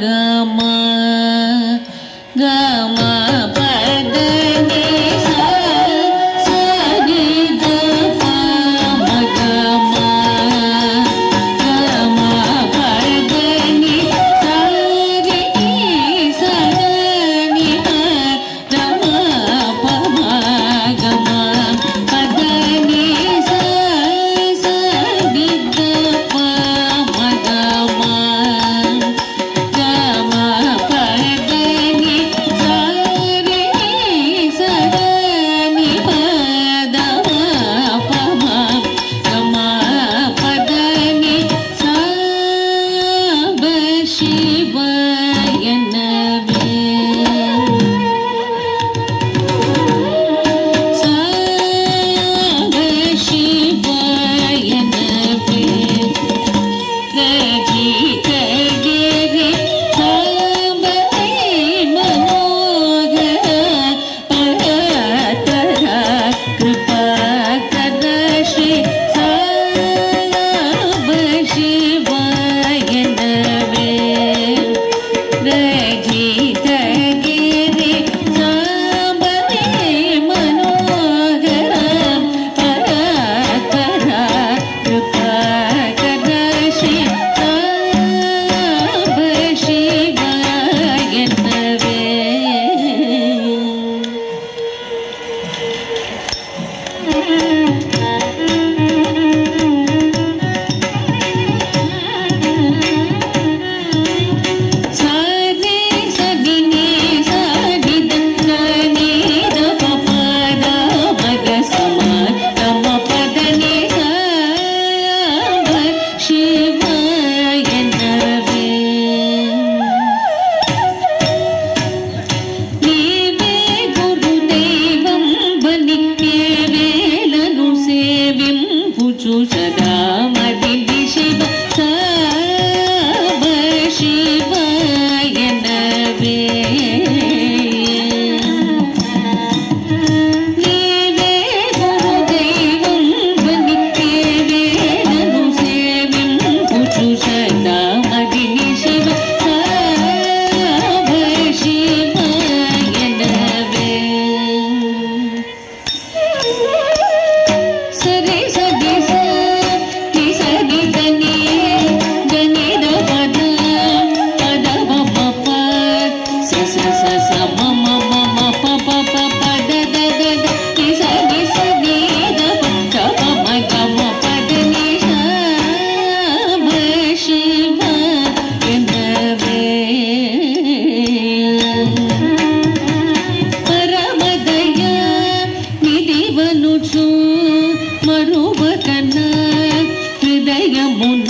ಗಮ ಗಮ ಪದ ನಿ ಸ ನಿ ದ ಪ ಮ ಗಮ ಗಮ ಪದ ನಿ ಸ ರಿ ಸ ನಿ ಪ ಗಮ ಪ ಮ ಗಮ ಪದ ನಿ ಸ ನಿ ದ ಪ ಮ ಗಮ ಗಮ ಪದ ನಿ ಸ ರಿ ಸ ನಿ ಪ ದ ಪ ಮ ಗಮ ಪದ ನಿ ಸ ಬ ಶಿವಯನವೇ ಸ ಬ ಶಿವಯನವೇ ರಜಿತ ಗಿರಿ ಸಾಂಬೈ ಮನೋಹರ ಪರಾತರ ಕೃಪಾಕರ ಶ್ರೀ ಸಾಂಬ ಶಿವಯನವೇ ರಜಿತ ಗಿರಿ ಸಾಂಬೈ ಮನೋಹರ ಪರಾತರ ಕೃಪಾಕರ ಶ್ರೀ ಸಾಂಬ ಶಿವಯನವೇ ಸಾರಿ ಸದಿನಿ ಸಾಗಿದ ನೀದ ಪಪದ ಮಗ ಸಮ ತಮ ಪದ ನಿ ಸಾಂಬ ಶಿವಯನವೇ నీవే గురుదైవం బలి కేవేలను సేవింపుచు సదా మదిలి శివ సాంబ శివయనవే నీవే గురుదైవం బలి కేవేలను సేవింపుచు సదా మదిలి శివ సాంబ శివయనవే సరి సది స ని సది దని గని ద పద పద మ మ ప స స స స మ మ మ మ ప ప ప పద ద ద ద ని సది సది ద ప ద ప మ గ మ పద ని స బ శివయనవే పరమదయ నిధివనుచు మరువకన హృదయమున